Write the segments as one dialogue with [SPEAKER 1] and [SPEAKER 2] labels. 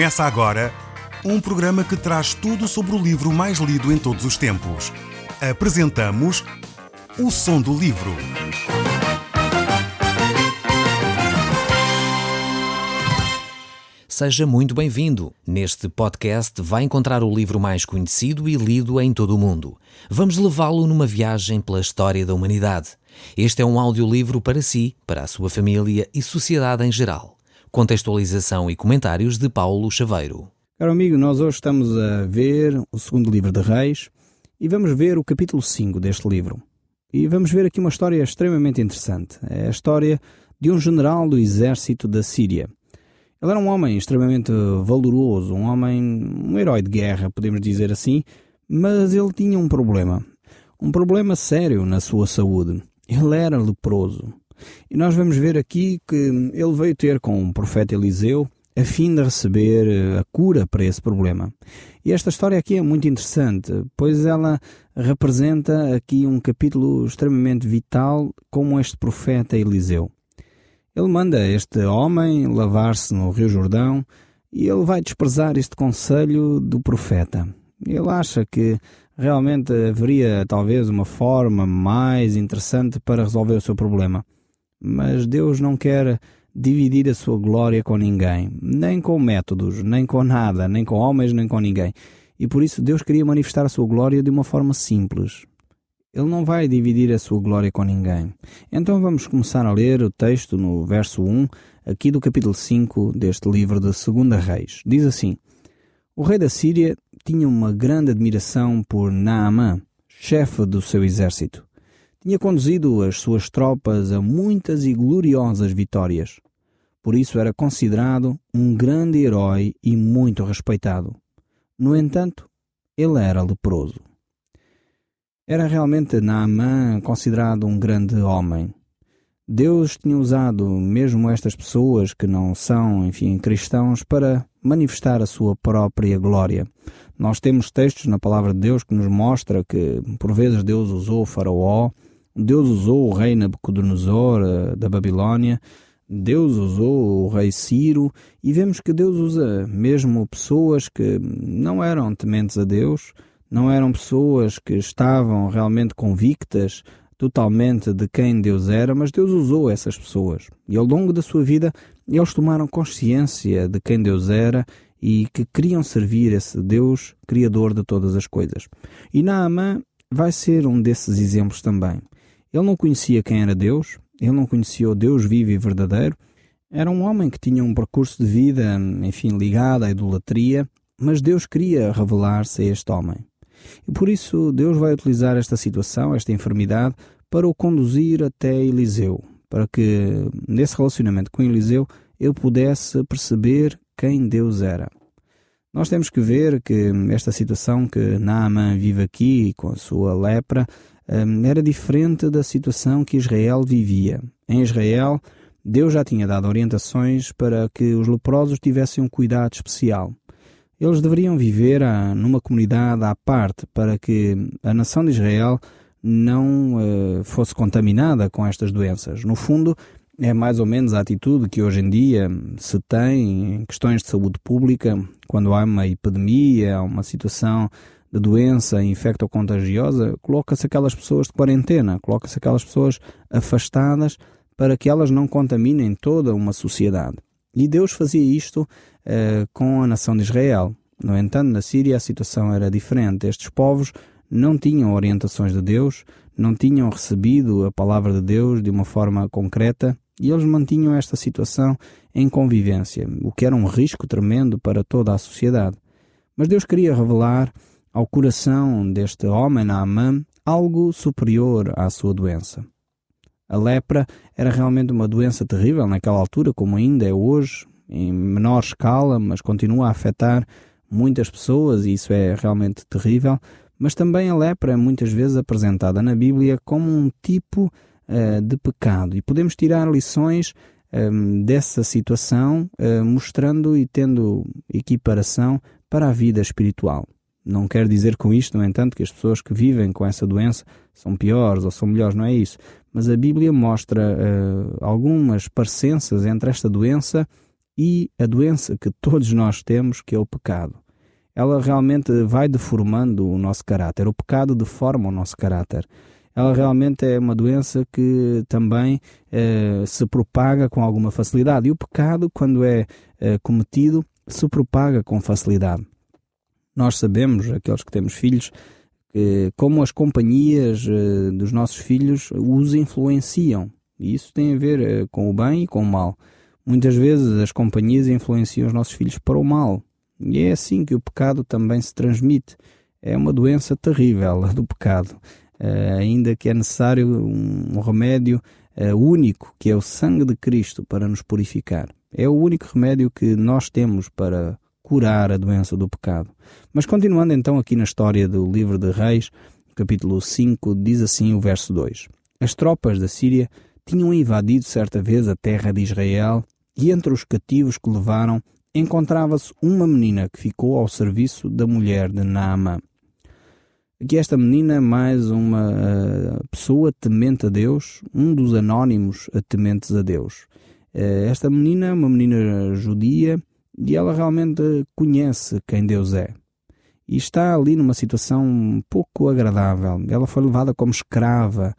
[SPEAKER 1] Começa agora um programa que traz tudo sobre o livro mais lido em todos os tempos. Apresentamos O Som do Livro.
[SPEAKER 2] Seja muito bem-vindo. Neste podcast vai encontrar o livro mais conhecido e lido em todo o mundo. Vamos levá-lo numa viagem pela história da humanidade. Este é um audiolivro para si, para a sua família e sociedade em geral. Contextualização e comentários de Paulo Chaveiro.
[SPEAKER 3] Caro amigo, nós hoje estamos a ver o segundo livro de Reis e vamos ver o capítulo 5 deste livro. E vamos ver aqui uma história extremamente interessante. É a história de um general do exército da Síria. Ele era um homem extremamente valoroso, um herói de guerra, podemos dizer assim, mas ele tinha um problema sério na sua saúde. Ele era leproso. E nós vamos ver aqui que ele veio ter com o profeta Eliseu a fim de receber a cura para esse problema. E esta história aqui é muito interessante, pois ela representa aqui um capítulo extremamente vital como este profeta Eliseu. Ele manda este homem lavar-se no Rio Jordão e ele vai desprezar este conselho do profeta. Ele acha que realmente haveria talvez uma forma mais interessante para resolver o seu problema. Mas Deus não quer dividir a sua glória com ninguém, nem com métodos, nem com nada, nem com homens, nem com ninguém. E por isso Deus queria manifestar a sua glória de uma forma simples. Ele não vai dividir a sua glória com ninguém. Então vamos começar a ler o texto no verso 1, aqui do capítulo 5 deste livro de 2 Reis. Diz assim: O rei da Síria tinha uma grande admiração por Naamã, chefe do seu exército. Tinha conduzido as suas tropas a muitas e gloriosas vitórias. Por isso era considerado um grande herói e muito respeitado. No entanto, ele era leproso. Era realmente Naamã considerado um grande homem. Deus tinha usado mesmo estas pessoas que não são, cristãos para manifestar a sua própria glória. Nós temos textos na palavra de Deus que nos mostra que por vezes Deus usou o Faraó, Deus usou o rei Nabucodonosor da Babilônia, Deus usou o rei Ciro, e vemos que Deus usa mesmo pessoas que não eram tementes a Deus, não eram pessoas que estavam realmente convictas totalmente de quem Deus era, mas Deus usou essas pessoas. E ao longo da sua vida, eles tomaram consciência de quem Deus era e que queriam servir esse Deus, Criador de todas as coisas. E Naamã vai ser um desses exemplos também. Ele não conhecia quem era Deus, ele não conhecia o Deus vivo e verdadeiro. Era um homem que tinha um percurso de vida, ligado à idolatria, mas Deus queria revelar-se a este homem. E por isso Deus vai utilizar esta situação, esta enfermidade, para o conduzir até Eliseu, para que nesse relacionamento com Eliseu ele pudesse perceber quem Deus era. Nós temos que ver que esta situação que Naamã vive aqui com a sua lepra era diferente da situação que Israel vivia. Em Israel, Deus já tinha dado orientações para que os leprosos tivessem um cuidado especial. Eles deveriam viver numa comunidade à parte para que a nação de Israel não fosse contaminada com estas doenças. No fundo, é mais ou menos a atitude que hoje em dia se tem em questões de saúde pública, quando há uma epidemia, uma situação de doença infecto-contagiosa, coloca-se aquelas pessoas de quarentena, coloca-se aquelas pessoas afastadas para que elas não contaminem toda uma sociedade. E Deus fazia isto com a nação de Israel. No entanto, na Síria a situação era diferente. Estes povos não tinham orientações de Deus, não tinham recebido a palavra de Deus de uma forma concreta e eles mantinham esta situação em convivência, o que era um risco tremendo para toda a sociedade. Mas Deus queria revelar ao coração deste homem, Naamã, algo superior à sua doença. A lepra era realmente uma doença terrível naquela altura, como ainda é hoje, em menor escala, mas continua a afetar muitas pessoas e isso é realmente terrível. Mas também a lepra é muitas vezes apresentada na Bíblia como um tipo de pecado. E podemos tirar lições dessa situação, mostrando e tendo equiparação para a vida espiritual. Não quer dizer com isto, no entanto, que as pessoas que vivem com essa doença são piores ou são melhores, não é isso. Mas a Bíblia mostra algumas parecenças entre esta doença e a doença que todos nós temos, que é o pecado. Ela realmente vai deformando o nosso caráter. O pecado deforma o nosso caráter. Ela realmente é uma doença que também se propaga com alguma facilidade. E o pecado, quando é cometido, se propaga com facilidade. Nós sabemos, aqueles que temos filhos, que como as companhias dos nossos filhos os influenciam. E isso tem a ver com o bem e com o mal. Muitas vezes as companhias influenciam os nossos filhos para o mal. E é assim que o pecado também se transmite. É uma doença terrível do pecado. Ainda que é necessário um remédio único, que é o sangue de Cristo, para nos purificar. É o único remédio que nós temos para curar a doença do pecado. Mas continuando então aqui na história do livro de Reis, capítulo 5, diz assim o verso 2. As tropas da Síria tinham invadido certa vez a terra de Israel, e entre os cativos que levaram encontrava-se uma menina que ficou ao serviço da mulher de Naamã. Aqui esta menina, mais uma pessoa temente a Deus, um dos anónimos tementes a Deus. Esta menina é uma menina judia e ela realmente conhece quem Deus é. E está ali numa situação um pouco agradável. Ela foi levada como escrava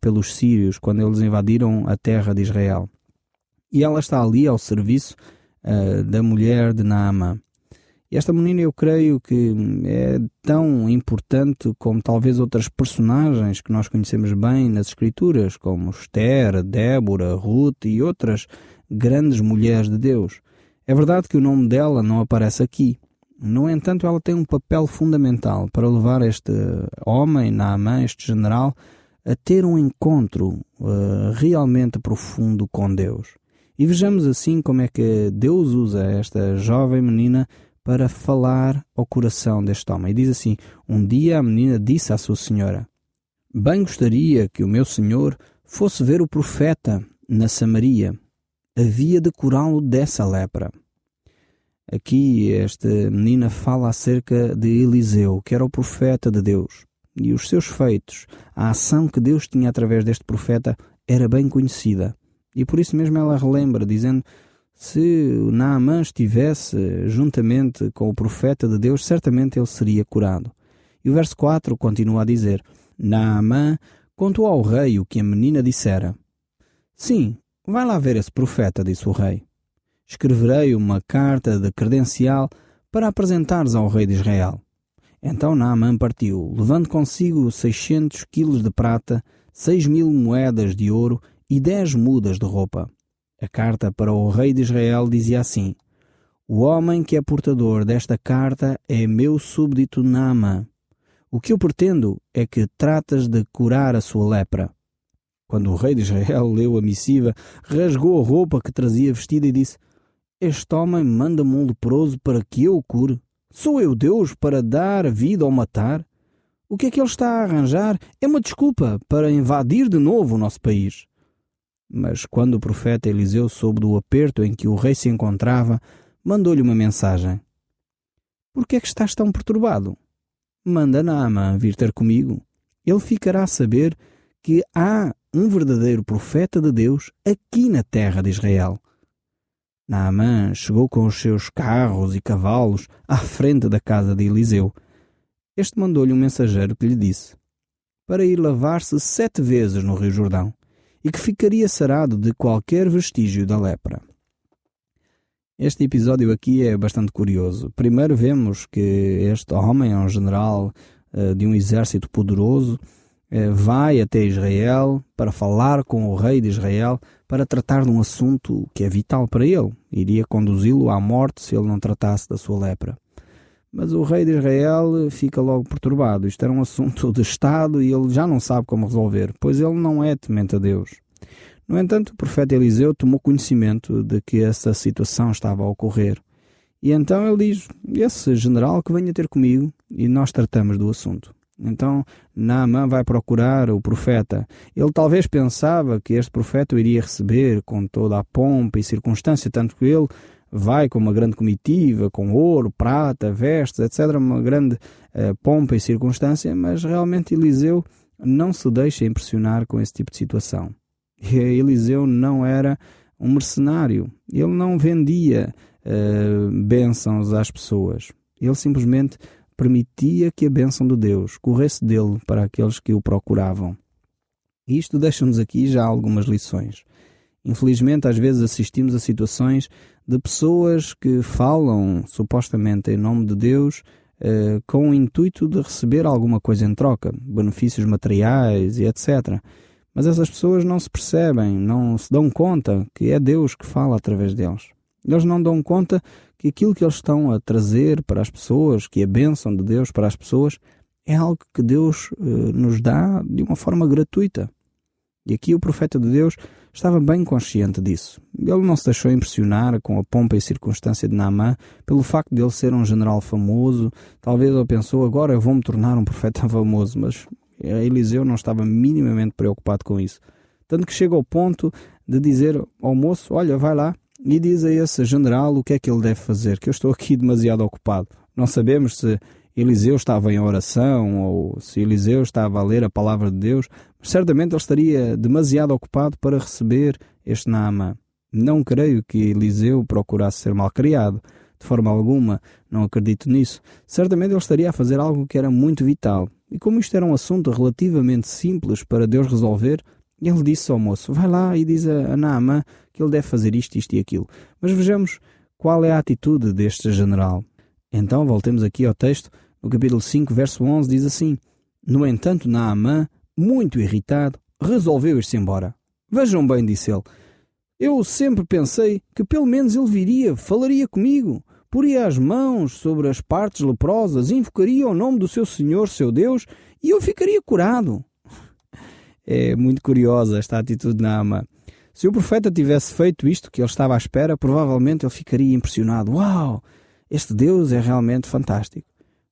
[SPEAKER 3] pelos sírios quando eles invadiram a terra de Israel. E ela está ali ao serviço da mulher de Naamã. E esta menina, eu creio que é tão importante como talvez outras personagens que nós conhecemos bem nas Escrituras, como Esther, Débora, Ruth e outras grandes mulheres de Deus. É verdade que o nome dela não aparece aqui. No entanto, ela tem um papel fundamental para levar este homem, Naamã, este general, a ter um encontro realmente profundo com Deus. E vejamos assim como é que Deus usa esta jovem menina para falar ao coração deste homem. E diz assim: um dia a menina disse à sua senhora: bem gostaria que o meu senhor fosse ver o profeta na Samaria. Havia de curá-lo dessa lepra. Aqui esta menina fala acerca de Eliseu, que era o profeta de Deus. E os seus feitos, a ação que Deus tinha através deste profeta, era bem conhecida. E por isso mesmo ela relembra, dizendo: se Naamã estivesse juntamente com o profeta de Deus, certamente ele seria curado. E o verso 4 continua a dizer: Naamã contou ao rei o que a menina dissera. Sim, vai lá ver esse profeta, disse o rei. Escreverei uma carta de credencial para apresentares ao rei de Israel. Então Naamã partiu, levando consigo 600 quilos de prata, 6.000 moedas de ouro e 10 mudas de roupa. A carta para o rei de Israel dizia assim: o homem que é portador desta carta é meu súbdito Naamã. O que eu pretendo é que tratas de curar a sua lepra. Quando o rei de Israel leu a missiva, rasgou a roupa que trazia vestida e disse: este homem manda-me um leproso para que eu o cure? Sou eu Deus para dar vida ou matar? O que é que ele está a arranjar? É uma desculpa para invadir de novo o nosso país. Mas quando o profeta Eliseu soube do aperto em que o rei se encontrava, mandou-lhe uma mensagem: por que é que estás tão perturbado? Manda Naamã vir ter comigo. Ele ficará a saber que há um verdadeiro profeta de Deus aqui na terra de Israel. Naamã chegou com os seus carros e cavalos à frente da casa de Eliseu. Este mandou-lhe um mensageiro que lhe disse para ir lavar-se 7 vezes no rio Jordão, e que ficaria sarado de qualquer vestígio da lepra. Este episódio aqui é bastante curioso. Primeiro vemos que este homem é um general de um exército poderoso, vai até Israel para falar com o rei de Israel para tratar de um assunto que é vital para ele. Iria conduzi-lo à morte se ele não tratasse da sua lepra. Mas o rei de Israel fica logo perturbado. Isto era um assunto de Estado e ele já não sabe como resolver, pois ele não é temente a Deus. No entanto, o profeta Eliseu tomou conhecimento de que essa situação estava a ocorrer. E então ele diz: esse general que venha ter comigo e nós tratamos do assunto. Então Naamã vai procurar o profeta. Ele talvez pensava que este profeta o iria receber com toda a pompa e circunstância, tanto que ele vai com uma grande comitiva, com ouro, prata, vestes, etc., uma grande pompa e circunstância, mas realmente Eliseu não se deixa impressionar com esse tipo de situação. E Eliseu não era um mercenário. Ele não vendia bênçãos às pessoas. Ele simplesmente permitia que a bênção de Deus corresse dele para aqueles que o procuravam. E isto deixa-nos aqui já algumas lições. Infelizmente, às vezes assistimos a situações de pessoas que falam supostamente em nome de Deus com o intuito de receber alguma coisa em troca, benefícios materiais e etc. Mas essas pessoas não se percebem, não se dão conta que é Deus que fala através deles. Eles não dão conta que aquilo que eles estão a trazer para as pessoas, que a bênção de Deus para as pessoas, é algo que Deus nos dá de uma forma gratuita. E aqui o profeta de Deus estava bem consciente disso. Ele não se deixou impressionar com a pompa e circunstância de Naamã pelo facto de ele ser um general famoso. Talvez ele pensou, agora eu vou-me tornar um profeta famoso, mas Eliseu não estava minimamente preocupado com isso. Tanto que chega ao ponto de dizer ao moço, olha, vai lá e diz a esse general o que é que ele deve fazer, que eu estou aqui demasiado ocupado. Não sabemos se Eliseu estava em oração ou se Eliseu estava a ler a palavra de Deus, mas certamente ele estaria demasiado ocupado para receber este Naamã. Não creio que Eliseu procurasse ser malcriado, de forma alguma, não acredito nisso. Certamente ele estaria a fazer algo que era muito vital. E como isto era um assunto relativamente simples para Deus resolver, ele disse ao moço, vai lá e diz a Naamã que ele deve fazer isto, isto e aquilo. Mas vejamos qual é a atitude deste general. Então, voltemos aqui ao texto, no capítulo 5, verso 11, diz assim, no entanto, Naamã, muito irritado, resolveu ir-se embora. Vejam bem, disse ele, eu sempre pensei que pelo menos ele viria, falaria comigo, poria as mãos sobre as partes leprosas, invocaria o nome do seu Senhor, seu Deus, e eu ficaria curado. É muito curiosa esta atitude de Naamã. Se o profeta tivesse feito isto que ele estava à espera, provavelmente ele ficaria impressionado. Uau! Este Deus é realmente fantástico.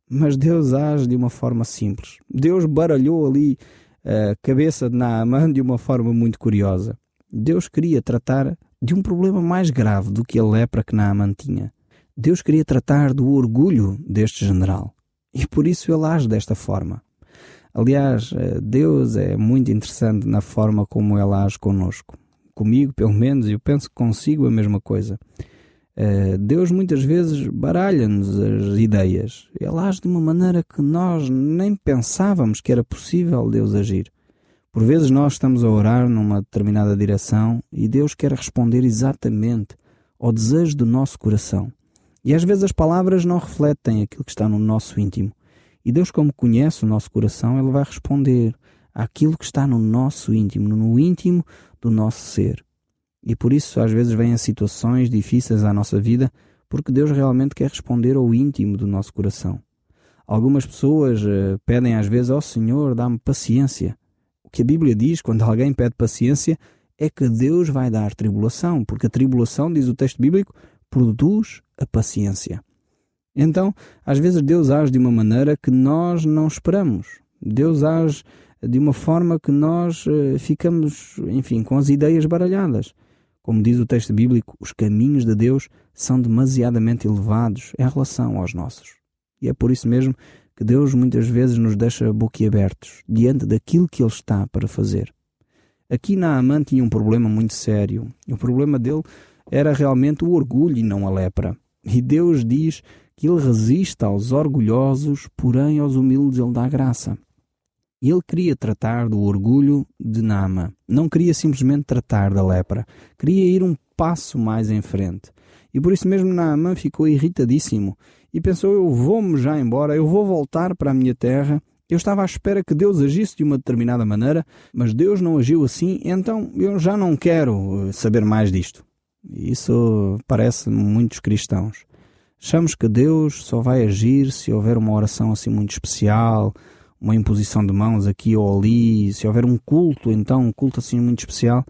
[SPEAKER 3] Mas Deus age de uma forma simples. Deus baralhou ali a cabeça de Naamã de uma forma muito curiosa. Deus queria tratar de um problema mais grave do que a lepra que Naamã tinha. Deus queria tratar do orgulho deste general. E por isso ele age desta forma. Aliás, Deus é muito interessante na forma como ele age conosco. Comigo, pelo menos, eu penso que consigo a mesma coisa. Deus muitas vezes baralha-nos as ideias. Ele age de uma maneira que nós nem pensávamos que era possível Deus agir. Por vezes nós estamos a orar numa determinada direção e Deus quer responder exatamente ao desejo do nosso coração. E às vezes as palavras não refletem aquilo que está no nosso íntimo. E Deus, como conhece o nosso coração, Ele vai responder àquilo que está no nosso íntimo, no íntimo do nosso ser. E por isso às vezes vêm situações difíceis à nossa vida, porque Deus realmente quer responder ao íntimo do nosso coração. Algumas pessoas pedem às vezes, ó Senhor, dá-me paciência. O que a Bíblia diz quando alguém pede paciência é que Deus vai dar tribulação, porque a tribulação, diz o texto bíblico, produz a paciência. Então, às vezes Deus age de uma maneira que nós não esperamos. Deus age de uma forma que nós ficamos, com as ideias baralhadas. Como diz o texto bíblico, os caminhos de Deus são demasiadamente elevados em relação aos nossos. E é por isso mesmo que Deus muitas vezes nos deixa boquiabertos diante daquilo que Ele está para fazer. Aqui Naamã tinha um problema muito sério. O problema dele era realmente o orgulho e não a lepra. E Deus diz que Ele resiste aos orgulhosos, porém aos humildes Ele dá graça. Ele queria tratar do orgulho de Naamã. Não queria simplesmente tratar da lepra. Queria ir um passo mais em frente. E por isso mesmo Naamã ficou irritadíssimo e pensou, eu vou-me já embora, eu vou voltar para a minha terra. Eu estava à espera que Deus agisse de uma determinada maneira, mas Deus não agiu assim, então eu já não quero saber mais disto. Isso parece muitos cristãos. Achamos que Deus só vai agir se houver uma oração assim muito especial, uma imposição de mãos aqui ou ali, se houver um culto, então um culto assim muito especial.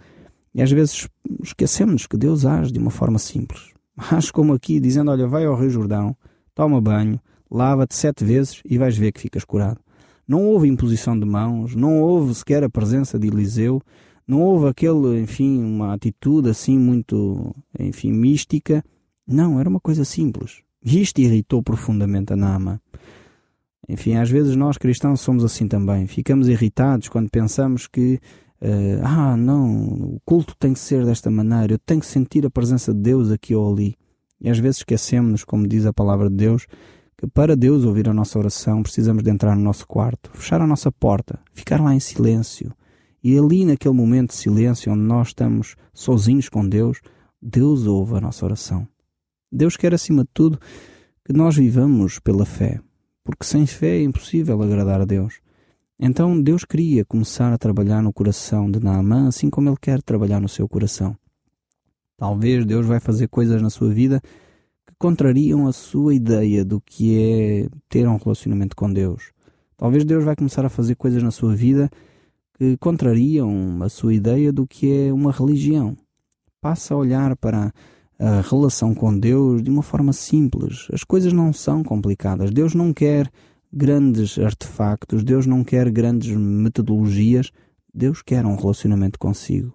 [SPEAKER 3] E às vezes esquecemos que Deus age de uma forma simples. Age como aqui, dizendo, olha, vai ao Rio Jordão, toma banho, lava-te 7 vezes e vais ver que ficas curado. Não houve imposição de mãos, não houve sequer a presença de Eliseu, não houve uma atitude assim muito, mística. Não, era uma coisa simples. E isto irritou profundamente a Naamã. Às vezes nós cristãos somos assim também. Ficamos irritados quando pensamos que não, o culto tem que ser desta maneira, eu tenho que sentir a presença de Deus aqui ou ali. E às vezes esquecemos-nos, como diz a palavra de Deus, que para Deus ouvir a nossa oração precisamos de entrar no nosso quarto, fechar a nossa porta, ficar lá em silêncio. E ali naquele momento de silêncio onde nós estamos sozinhos com Deus, Deus ouve a nossa oração. Deus quer acima de tudo que nós vivamos pela fé, porque sem fé é impossível agradar a Deus. Então Deus queria começar a trabalhar no coração de Naamã, assim como Ele quer trabalhar no seu coração. Talvez Deus vai fazer coisas na sua vida que contrariam a sua ideia do que é ter um relacionamento com Deus. Talvez Deus vai começar a fazer coisas na sua vida que contrariam a sua ideia do que é uma religião. Passa a olhar para a relação com Deus de uma forma simples. As coisas não são complicadas. Deus não quer grandes artefactos, Deus não quer grandes metodologias, Deus quer um relacionamento consigo.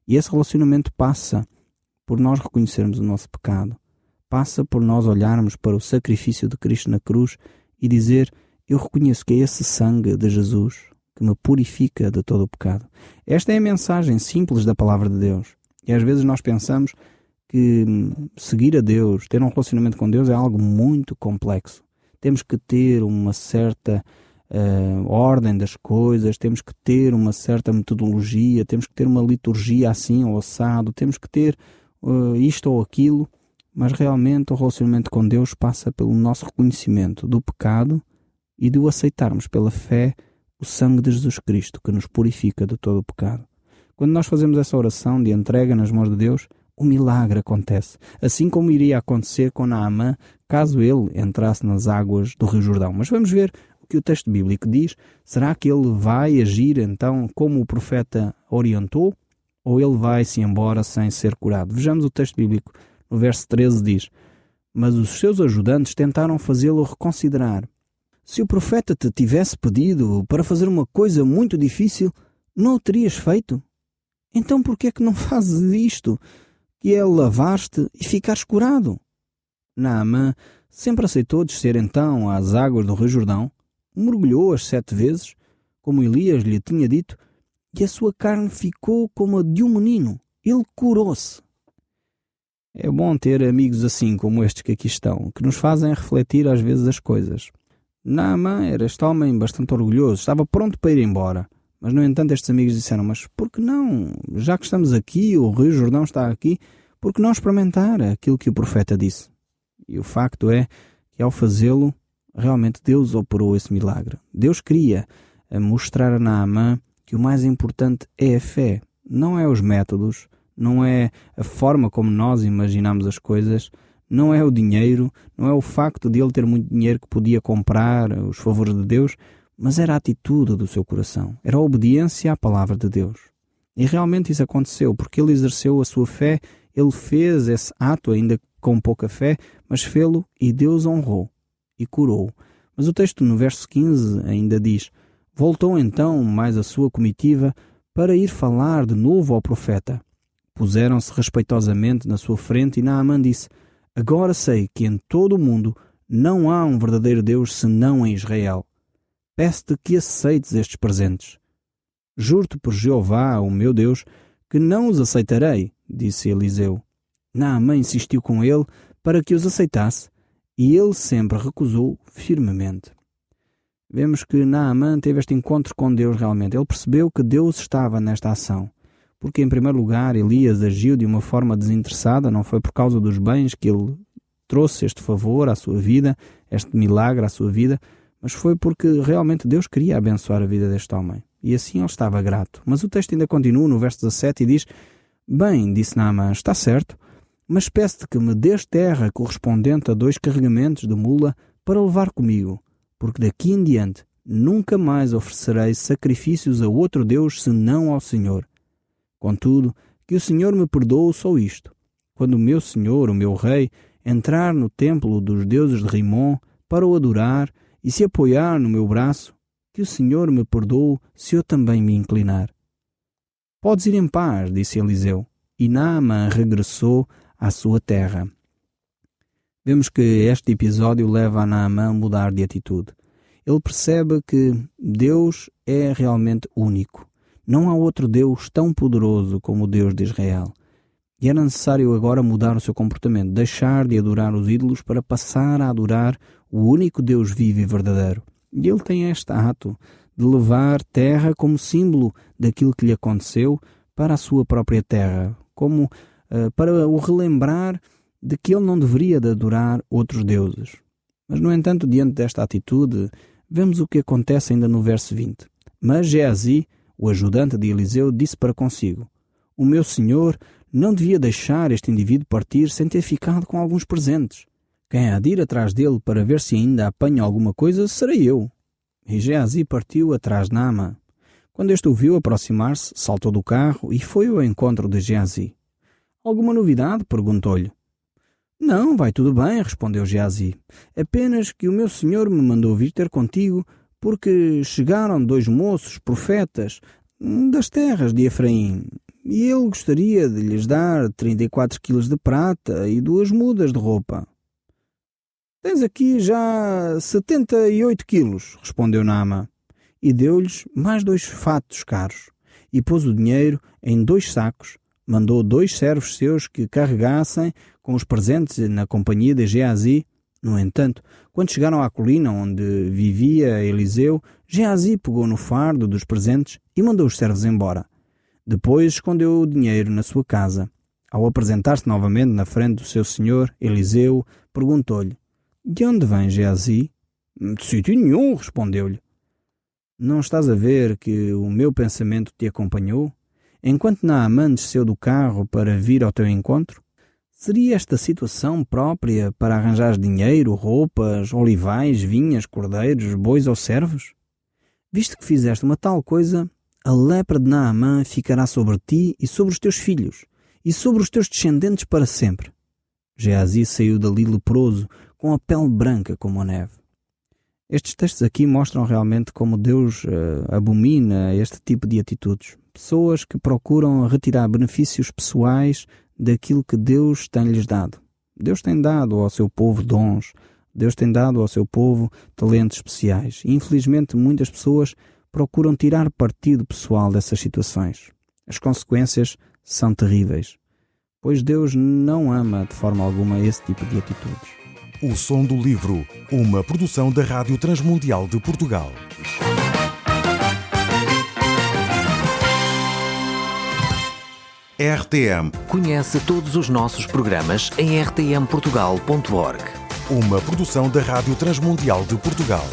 [SPEAKER 3] E esse relacionamento passa por nós reconhecermos o nosso pecado, passa por nós olharmos para o sacrifício de Cristo na cruz e dizer: eu reconheço que é esse sangue de Jesus que me purifica de todo o pecado. Esta é a mensagem simples da palavra de Deus. E às vezes nós pensamos que seguir a Deus, ter um relacionamento com Deus é algo muito complexo. Temos que ter uma certa ordem das coisas, temos que ter uma certa metodologia, temos que ter uma liturgia assim ou assado, temos que ter isto ou aquilo, mas realmente o relacionamento com Deus passa pelo nosso reconhecimento do pecado e de o aceitarmos pela fé o sangue de Jesus Cristo que nos purifica de todo o pecado. Quando nós fazemos essa oração de entrega nas mãos de Deus, o milagre acontece, assim como iria acontecer com Naamã caso ele entrasse nas águas do Rio Jordão. Mas vamos ver o que o texto bíblico diz. Será que ele vai agir então como o profeta orientou, ou ele vai-se embora sem ser curado? Vejamos o texto bíblico. No verso 13 diz: mas os seus ajudantes tentaram fazê-lo reconsiderar. Se o profeta te tivesse pedido para fazer uma coisa muito difícil, não o terias feito? Então por que é que não fazes isto, que é lavar-te e ficares curado? Naamã sempre aceitou descer então às águas do Rio Jordão, mergulhou as 7 vezes, como Elias lhe tinha dito, e a sua carne ficou como a de um menino. Ele curou-se. É bom ter amigos assim como estes que aqui estão, que nos fazem refletir às vezes as coisas. Naamã era este homem bastante orgulhoso, estava pronto para ir embora. Mas, no entanto, estes amigos disseram: mas por que não? Já que estamos aqui, o Rio Jordão está aqui, por que não experimentar aquilo que o profeta disse? E o facto é que, ao fazê-lo, realmente Deus operou esse milagre. Deus queria mostrar a Naamã que o mais importante é a fé, não é os métodos, não é a forma como nós imaginamos as coisas, não é o dinheiro, não é o facto de ele ter muito dinheiro que podia comprar os favores de Deus, mas era a atitude do seu coração, era a obediência à palavra de Deus. E realmente isso aconteceu, porque ele exerceu a sua fé, ele fez esse ato ainda com pouca fé, mas fê-lo e Deus honrou e curou. Mas o texto no verso 15 ainda diz: voltou então mais a sua comitiva para ir falar de novo ao profeta. Puseram-se respeitosamente na sua frente e Naamã disse: agora sei que em todo o mundo não há um verdadeiro Deus senão em Israel. Peço-te que aceites estes presentes. Juro-te por Jeová, o meu Deus, que não os aceitarei, disse Eliseu. Naamã insistiu com ele para que os aceitasse, e ele sempre recusou firmemente. Vemos que Naamã teve este encontro com Deus realmente. Ele percebeu que Deus estava nesta ação. Porque, em primeiro lugar, Elias agiu de uma forma desinteressada, não foi por causa dos bens que ele trouxe este favor à sua vida, este milagre à sua vida, mas foi porque realmente Deus queria abençoar a vida deste homem. E assim ele estava grato. Mas o texto ainda continua no verso 17 e diz: bem, disse Naamã, está certo, mas peço-te que me dês terra correspondente a 2 carregamentos de mula para levar comigo, porque daqui em diante nunca mais oferecerei sacrifícios a outro Deus senão ao Senhor. Contudo, que o Senhor me perdoe só isto: quando o meu Senhor, o meu rei, entrar no templo dos deuses de Rimon para o adorar e se apoiar no meu braço, que o Senhor me perdoe se eu também me inclinar. Podes ir em paz, disse Eliseu, e Naamã regressou à sua terra. Vemos que este episódio leva a Naamã a mudar de atitude. Ele percebe que Deus é realmente único. Não há outro Deus tão poderoso como o Deus de Israel. E era necessário agora mudar o seu comportamento, deixar de adorar os ídolos para passar a adorar o único Deus vivo e verdadeiro. E ele tem este ato de levar terra como símbolo daquilo que lhe aconteceu para a sua própria terra, como para o relembrar de que ele não deveria de adorar outros deuses. Mas, no entanto, diante desta atitude, vemos o que acontece ainda no verso 20. Mas Geazi, o ajudante de Eliseu, disse para consigo: o meu senhor não devia deixar este indivíduo partir sem ter ficado com alguns presentes. Quem há de ir atrás dele para ver se ainda apanha alguma coisa serei eu. E Geazi partiu atrás de Naamã. Quando este o viu aproximar-se, saltou do carro e foi ao encontro de Geazi. Alguma novidade? Perguntou-lhe. Não, vai tudo bem, respondeu Geazi. Apenas que o meu senhor me mandou vir ter contigo porque chegaram 2 moços, profetas, das terras de Efraim, e ele gostaria de lhes dar 34 quilos de prata e 2 mudas de roupa. Tens aqui já 78 quilos, respondeu Naamã, e deu-lhes mais 2 fatos caros, e pôs o dinheiro em 2 sacos, mandou 2 servos seus que carregassem com os presentes na companhia de Geazi. No entanto, quando chegaram à colina onde vivia Eliseu, Geazi pegou no fardo dos presentes e mandou os servos embora. Depois escondeu o dinheiro na sua casa. Ao apresentar-se novamente na frente do seu senhor, Eliseu perguntou-lhe: de onde vem Geazi? De sítio nenhum, respondeu-lhe. Não estás a ver que o meu pensamento te acompanhou? Enquanto Naamã desceu do carro para vir ao teu encontro? Seria esta situação própria para arranjar dinheiro, roupas, olivais, vinhas, cordeiros, bois ou servos? Visto que fizeste uma tal coisa, a lepra de Naamã ficará sobre ti e sobre os teus filhos, e sobre os teus descendentes para sempre. Geazi saiu dali leproso, com a pele branca como a neve. Estes textos aqui mostram realmente como Deus abomina este tipo de atitudes. Pessoas que procuram retirar benefícios pessoais daquilo que Deus tem-lhes dado. Deus tem dado ao seu povo dons, Deus tem dado ao seu povo talentos especiais. E, infelizmente, muitas pessoas procuram tirar partido pessoal dessas situações. As consequências são terríveis, pois Deus não ama de forma alguma esse tipo de atitudes.
[SPEAKER 1] O Som do Livro, uma produção da Rádio Transmundial de Portugal. RTM.
[SPEAKER 2] Conhece todos os nossos programas em rtmportugal.org.
[SPEAKER 1] Uma produção da Rádio Transmundial de Portugal.